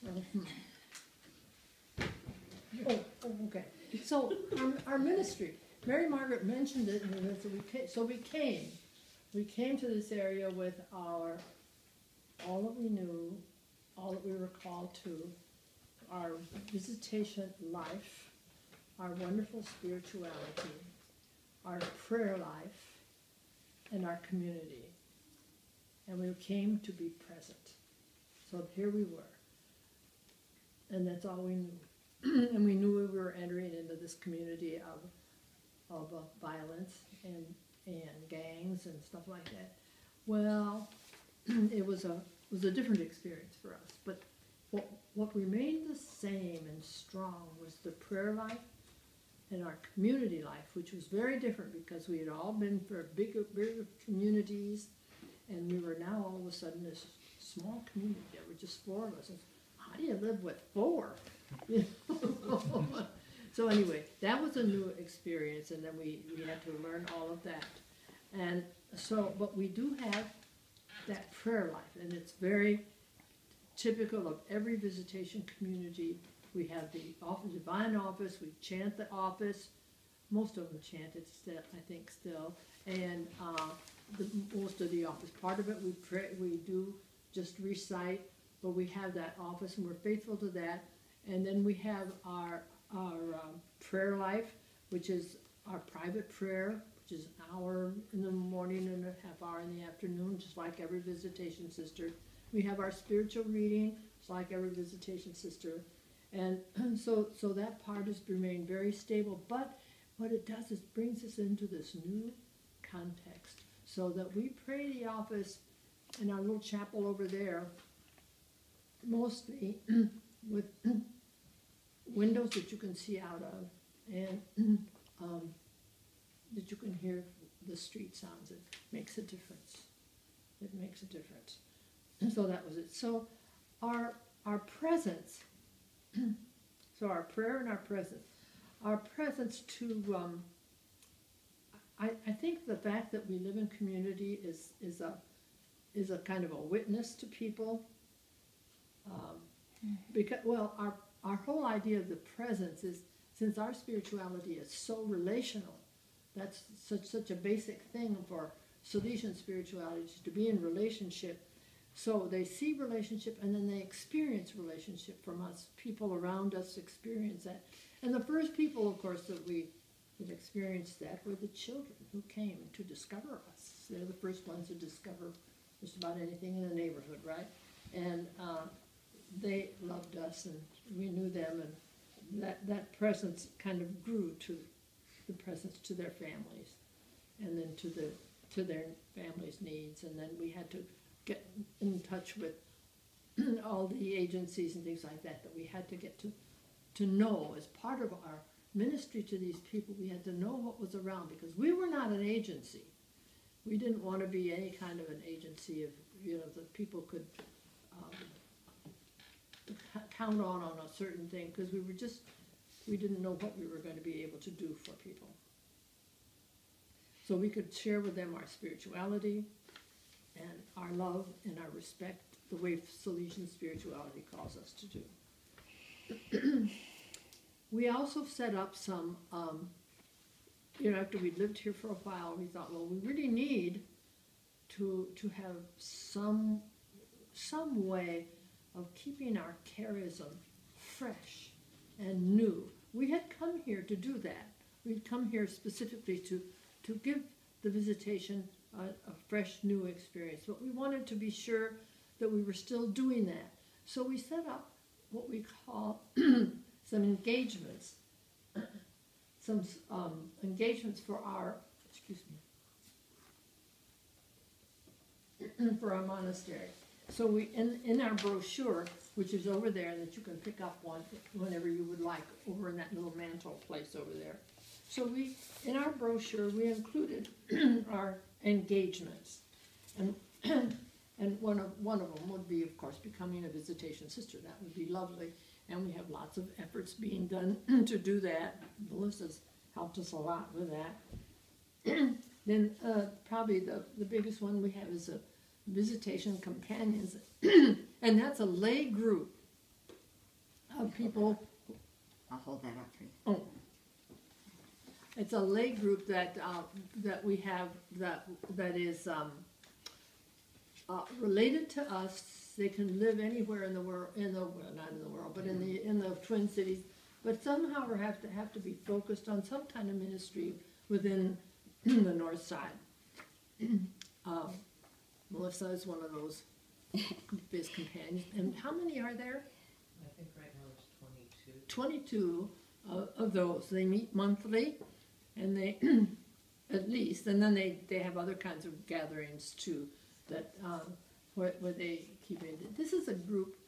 Mhm. Okay. So our ministry, Mary Margaret mentioned it, and we came to this area with all that we knew, all that we were called to, our visitation life, our wonderful spirituality, our prayer life, and our community. And we came to be present. So here we were. And that's all we knew. And we knew we were entering into this community of violence and gangs and stuff like that. Well, it was a different experience for us. But what remained the same and strong was the prayer life and our community life, which was very different because we had all been for bigger communities, and we were now all of a sudden this small community. There were just 4 of us. And how do you live with 4? You know? So anyway, that was a new experience, and then we had to learn all of that. And so, but we do have that prayer life, and it's very typical of every visitation community. We have the divine office, we chant the office. Most of them chant it still, I think still. And most of the office, part of it we pray, we do just recite, but we have that office and we're faithful to that. And then we have our prayer life, which is our private prayer, which is an hour in the morning and a half hour in the afternoon, just like every visitation sister. We have our spiritual reading, just like every visitation sister. And so that part has remained very stable. But what it does is brings us into this new context, so that we pray the office in our little chapel over there, mostly with windows that you can see out of, and that you can hear the street sounds. It makes a difference. It makes a difference. And so that was it. So our presence, so our prayer and our presence to, I think the fact that we live in community is a kind of a witness to people. Because, well, our whole idea of the presence is, since our spirituality is so relational, that's such a basic thing for Salesian spirituality, to be in relationship. So they see relationship, and then they experience relationship from us. People around us experience that. And the first people, of course, that experienced that were the children who came to discover us. They're the first ones to discover just about anything in the neighborhood, right? And they loved us, and we knew them, and that presence kind of grew to the presence to their families, and then to their families' needs. And then we had to get in touch with all the agencies and things like that we had to get to know. As part of our ministry to these people, we had to know what was around, because we were not an agency. We didn't want to be any kind of an agency of, that people could count on a certain thing, because we didn't know what we were going to be able to do for people. So we could share with them our spirituality and our love and our respect, the way Salesian spirituality calls us to do. We also set up some, after we lived here for a while, we thought, well, we really need to have some way of keeping our charism fresh and new. We had come here to do that. We'd come here specifically to give the visitation a fresh, new experience. But we wanted to be sure that we were still doing that. So we set up what we call some engagements. Some engagements for our, for our monastery. So we, in our brochure, which is over there, that you can pick up one whenever you would like, over in that little mantle place over there. So we, in our brochure, we included our engagements, and one of them would be, of course, becoming a visitation sister. That would be lovely, and we have lots of efforts being done to do that. Melissa's helped us a lot with that. Then probably the biggest one we have is a visitation companions, and that's a lay group of people. I'll hold that up for you. Oh, it's a lay group that that we have that is related to us. They can live anywhere in the world, not in the world, but in the Twin Cities. But somehow we have to be focused on some kind of ministry within the North Side. Melissa is one of those his companions. And how many are there? I think right now it's 22. 22 of those. They meet monthly, and they at least, and then they have other kinds of gatherings too, that where they keep in. This is a group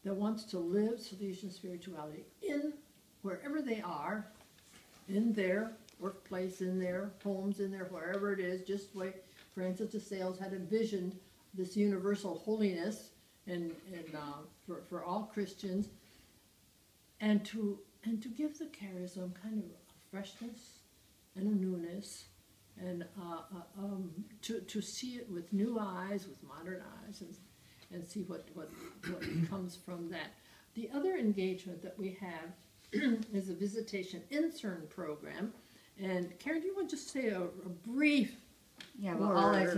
that wants to live Salesian spirituality in wherever they are, in their workplace, in their homes, in their wherever it is. Just like Francis de Sales had envisioned this universal holiness and for all Christians, and to give the charism kind of a freshness and a newness, and to see it with new eyes, with modern eyes, and see what comes from that. The other engagement that we have is a visitation intern program. And Karen, do you want to just say a brief? Yeah, well, all it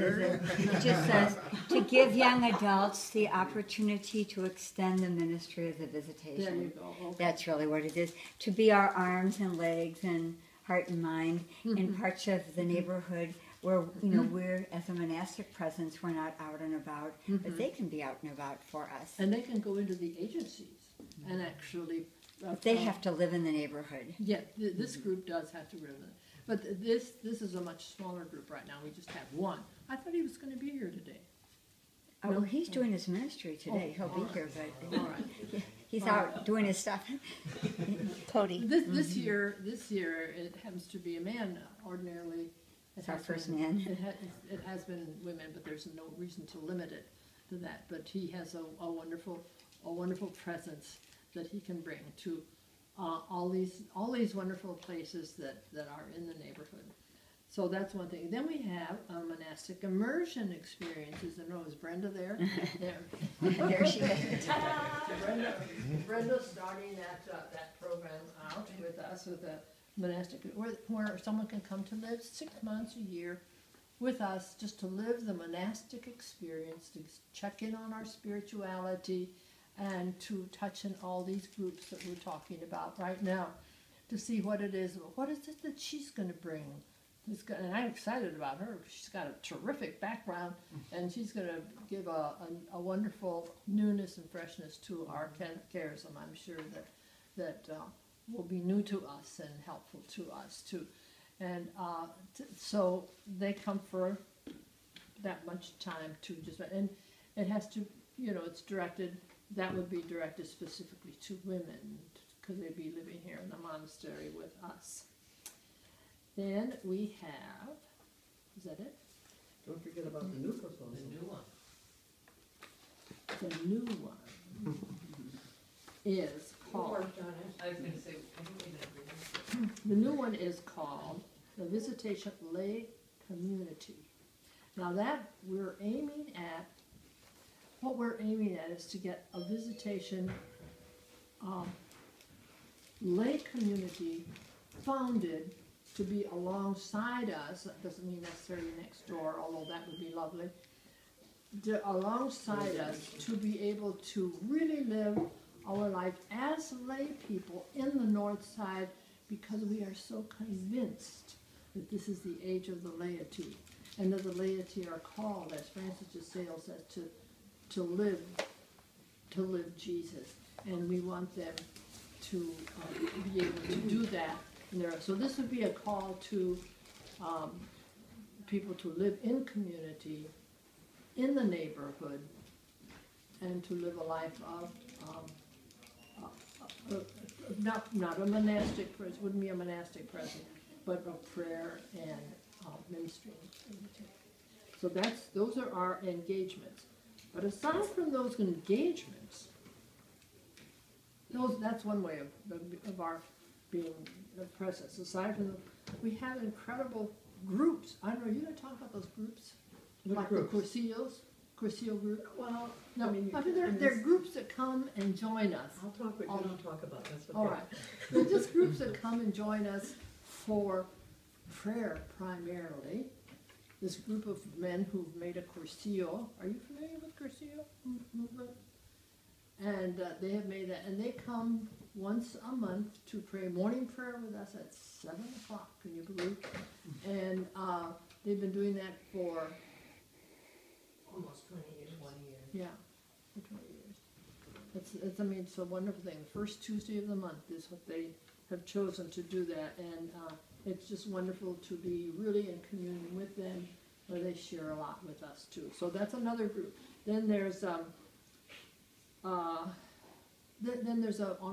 just says to give young adults the opportunity to extend the ministry of the visitation. There you go. Okay. That's really what it is. To be our arms and legs and heart and mind in parts of the neighborhood where, we're, as a monastic presence, we're not out and about, but they can be out and about for us. And they can go into the agencies and actually... they have to live in the neighborhood. Yeah, this group does have to live in it. But this is a much smaller group right now. We just have one. I thought he was going to be here today. Oh, well, he's doing his ministry today. He'll be here, but All right. he's out doing his stuff. Cody. This year it happens to be a man. Ordinarily, It's our first man. It has been women, but there's no reason to limit it to that. But he has a wonderful presence that he can bring to all these wonderful places that are in the neighborhood. So that's one thing. Then we have monastic immersion experiences. I know, is Brenda there? There she is. Brenda's starting that program out with us with a monastic, where someone can come to live 6 months, a year with us, just to live the monastic experience, to check in on our spirituality, and to touch in all these groups that we're talking about right now, to see what it is that she's going to bring. And I'm excited about her. She's got a terrific background, and she's going to give a wonderful newness and freshness to our charism. I'm sure that will be new to us and helpful to us too. And so they come for that much time to just, and it has to, it's directed. That would be directed specifically to women, because they'd be living here in the monastery with us. Then we have, is that it? Don't forget about the new proposal. The new one is called, I was going to say, can you read that again? the new one is called the Visitation Lay Community. Now that what we're aiming at is to get a visitation lay community founded to be alongside us. That doesn't mean necessarily next door, although that would be lovely. Alongside us, to be able to really live our life as lay people in the North Side, because we are so convinced that this is the age of the laity, and that the laity are called, as Francis de Sales says, to live Jesus, and we want them to be able to do that. So this would be a call to people to live in community, in the neighborhood, and to live a life of not a monastic presence, wouldn't be a monastic presence, but of prayer and ministry. So those are our engagements. But aside from those engagements, that's one way of our being the presence. Aside from we have incredible groups. I don't know, are you going to talk about those groups? What like groups? The Cursillos Cursillo group? Well, No, I mean, you I mean, can- they're groups that come and join us. I'll talk what you don't talk about, that's okay. All right. They're just groups that come and join us for prayer primarily. This group of men who've made a Cursillo. Are you familiar with Cursillo movement? And they have made that, and they come once a month to pray morning prayer with us at 7 o'clock, can you believe? And they've been doing that for, Almost 20 years. 20 years. yeah, for 20 years. It's, I mean, it's a wonderful thing. The first Tuesday of the month is what they have chosen to do that, and it's just wonderful to be really in communion with them, where they share a lot with us too. So that's another group. Then there's on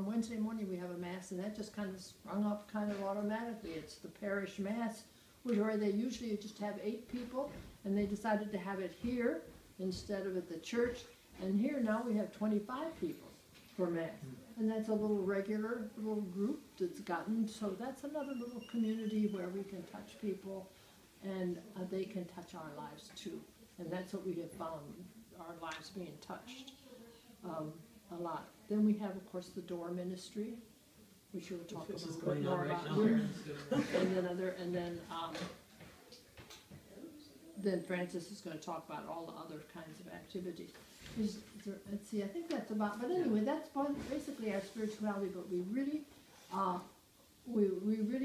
Wednesday morning we have a mass, and that just kind of sprung up kind of automatically. It's the parish mass, where they usually just have 8 people, and they decided to have it here instead of at the church. And here now we have 25 people for mass, and that's a little regular little group that's gotten. So that's another little community where we can touch people, and they can touch our lives too. And that's what we have found, our lives being touched a lot. Then we have, of course, the Door Ministry, which we'll talk This is about going more on right about. now. Then Francis is going to talk about all the other kinds of activities. Let's see, I think that's about. But anyway, that's basically our spirituality. But we really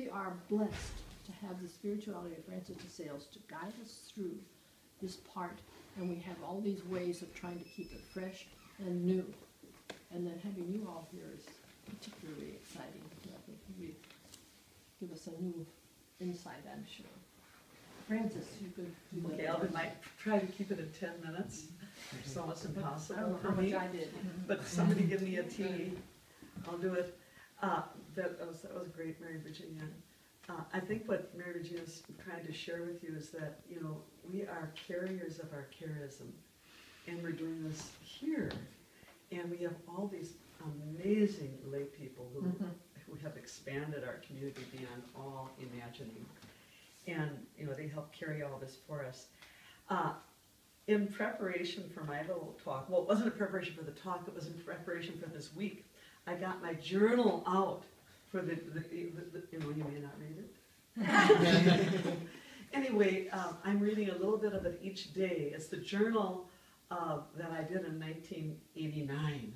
are blessed to have the spirituality of Francis de Sales to guide us through this part, and we have all these ways of trying to keep it fresh and new. And then having you all here is particularly exciting. I think you give us a new insight, I'm sure. Francis, you could do that. Okay, I might try to keep it in 10 minutes. It's almost I don't impossible know for how much me, I did. but somebody give me a tea, I'll do it. That was great, Mary Virginia. I think what Mary Virginia is trying to share with you is that, you know, we are carriers of our charism, and we're doing this here. And we have all these amazing lay people who have expanded our community beyond all imagining. And, you know, they help carry all this for us. In preparation for my little talk, well, it wasn't in preparation for the talk, it was in preparation for this week. I got my journal out for the you know, you may not read it. Anyway, I'm reading a little bit of it each day. It's the journal that I did in 1989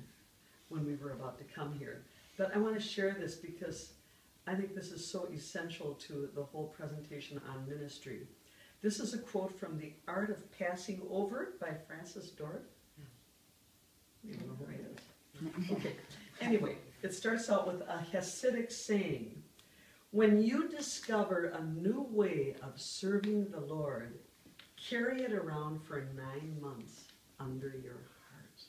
when we were about to come here. But I want to share this because I think this is so essential to the whole presentation on ministry. This is a quote from The Art of Passing Over by Francis Dort. You don't know who he is. Okay. Anyway, it starts out with a Hasidic saying, "When you discover a new way of serving the Lord, carry it around for 9 months under your heart."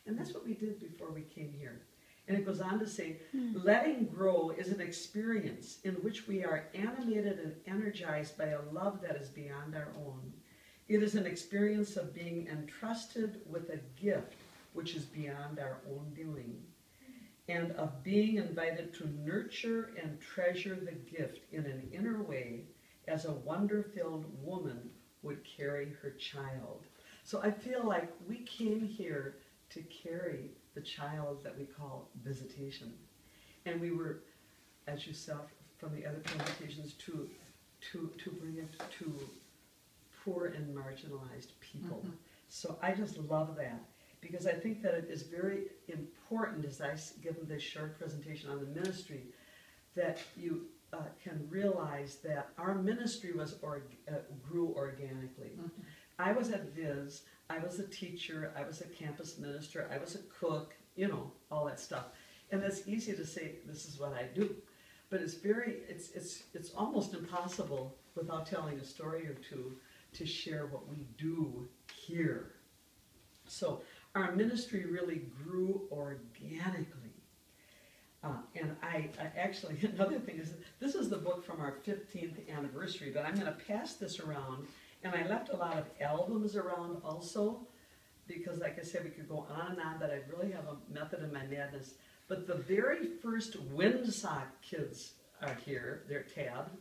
And that's what we did before we came here. And it goes on to say, letting grow is an experience in which we are animated and energized by a love that is beyond our own. It is an experience of being entrusted with a gift which is beyond our own doing, and of being invited to nurture and treasure the gift in an inner way as a wonder-filled woman would carry her child. So I feel like we came here to carry the child that we call visitation. And we were, as you saw from the other presentations, to bring it to poor and marginalized people. So I just love that, because I think that it is very important, as I give them this short presentation on the ministry, that you can realize that our ministry was grew organically. I was at Viz, I was a teacher, I was a campus minister, I was a cook, you know, all that stuff. And it's easy to say, this is what I do. But it's almost impossible, without telling a story or two, to share what we do here. So our ministry really grew organically. And I actually, another thing is, this is the book from our 15th anniversary, but I'm going to pass this around. And I left a lot of albums around also, because like I said, we could go on and on, but I really have a method in my madness. But the very first Windsock kids are here, they're tabbed.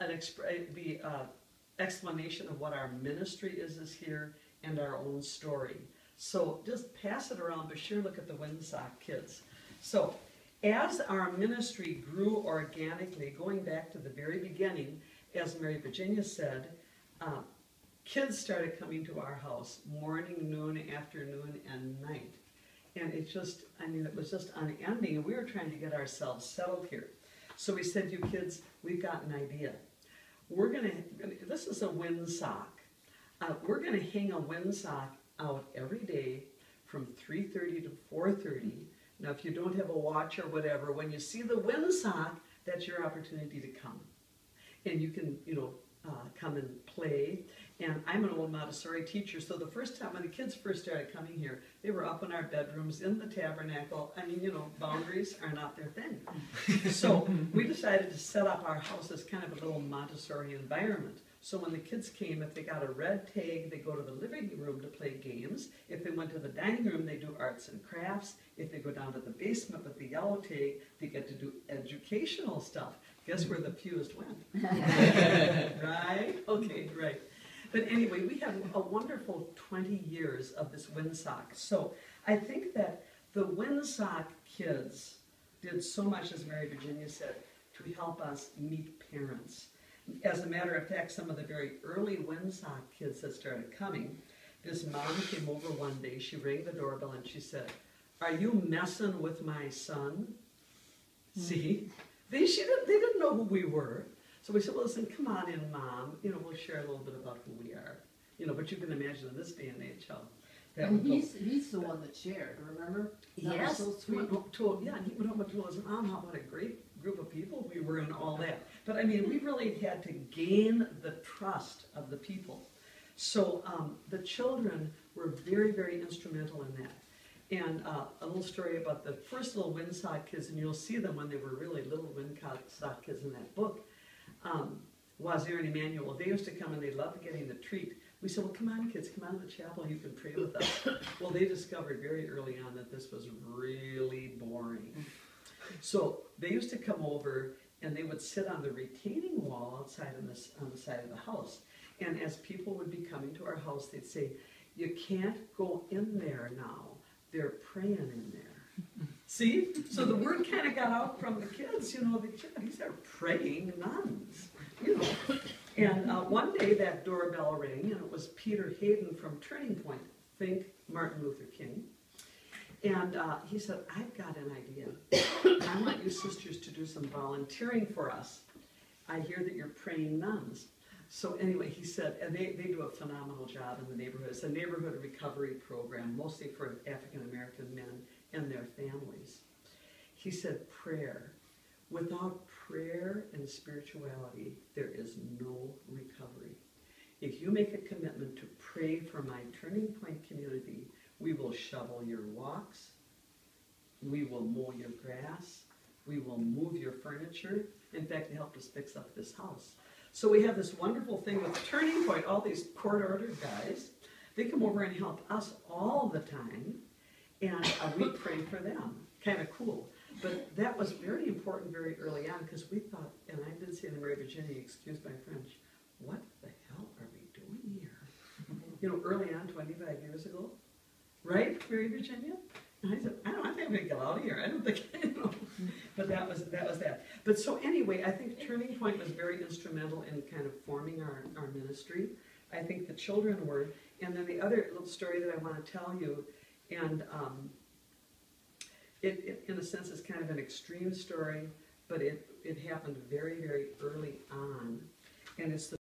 The explanation of what our ministry is here, and our own story. So just pass it around, but sure look at the Windsock kids. So as our ministry grew organically, going back to the very beginning, as Mary Virginia said, kids started coming to our house morning, noon, afternoon, and night. And it just, I mean, it was just unending. And we were trying to get ourselves settled here. So we said, you kids, we've got an idea. We're going to, this is a windsock. We're going to hang a windsock out every day from 3:30 to 4:30. Now, if you don't have a watch or whatever, when you see the windsock, that's your opportunity to come. And you can, come and play. And I'm an old Montessori teacher, so the first time when the kids first started coming here, they were up in our bedrooms, in the tabernacle. I mean, boundaries are not their thing. So we decided to set up our house as kind of a little Montessori environment. So when the kids came, if they got a red tag, they go to the living room to play games. If they went to the dining room, they do arts and crafts. If they go down to the basement with the yellow tag, they get to do educational stuff. Guess where the fewest went? Right? Okay, right. But anyway, we had a wonderful 20 years of this Windsock. So I think that the Windsock kids did so much, as Mary Virginia said, to help us meet parents. As a matter of fact, some of the very early Windsock kids that started coming, this mom came over one day, she rang the doorbell and she said, "Are you messing with my son?" See? They didn't know who we were. So we said, well, listen, come on in, Mom. We'll share a little bit about who we are. But you can imagine in this day and age how that And would go. he's the one that shared, remember? That Yes. was so He sweet. went home and told his mom what a great group of people we were and all that. But I mean, we really had to gain the trust of the people. So the children were very, very instrumental in that. And a little story about the first little Windsock kids, and you'll see them when they were really little Windsock kids in that book. Wazir and Emmanuel, they used to come and they loved getting the treat. We said, well, come on, kids, come on to the chapel, you can pray with us. Well, they discovered very early on that this was really boring. So they used to come over and they would sit on the retaining wall outside on the side of the house. And as people would be coming to our house, they'd say, you can't go in there now. They're praying in there. See? So the word kind of got out from the kids, these are praying nuns. And one day that doorbell rang, and it was Peter Hayden from Turning Point, think Martin Luther King. And he said, I've got an idea. I want you sisters to do some volunteering for us. I hear that you're praying nuns. So anyway, he said, and they do a phenomenal job in the neighborhood. It's a neighborhood recovery program, mostly for African-American men and their families. He said, prayer. Without prayer and spirituality, there is no recovery. If you make a commitment to pray for my Turning Point community, we will shovel your walks, we will mow your grass, we will move your furniture. In fact, they helped us fix up this house. So we have this wonderful thing with Turning Point, all these court-ordered guys. They come over and help us all the time, and we pray for them. Kind of cool. But that was very important very early on, because we thought, and I did say to Mary Virginia, excuse my French, what the hell are we doing here? Early on, 25 years ago. Right, Mary Virginia? And I said, I think I'm going to get out of here. I don't think, But that was that. But so anyway, I think Turning Point was very instrumental in kind of forming our ministry. I think the children were. And then the other little story that I want to tell you, and it in a sense is kind of an extreme story, but it happened very, very early on. And it's the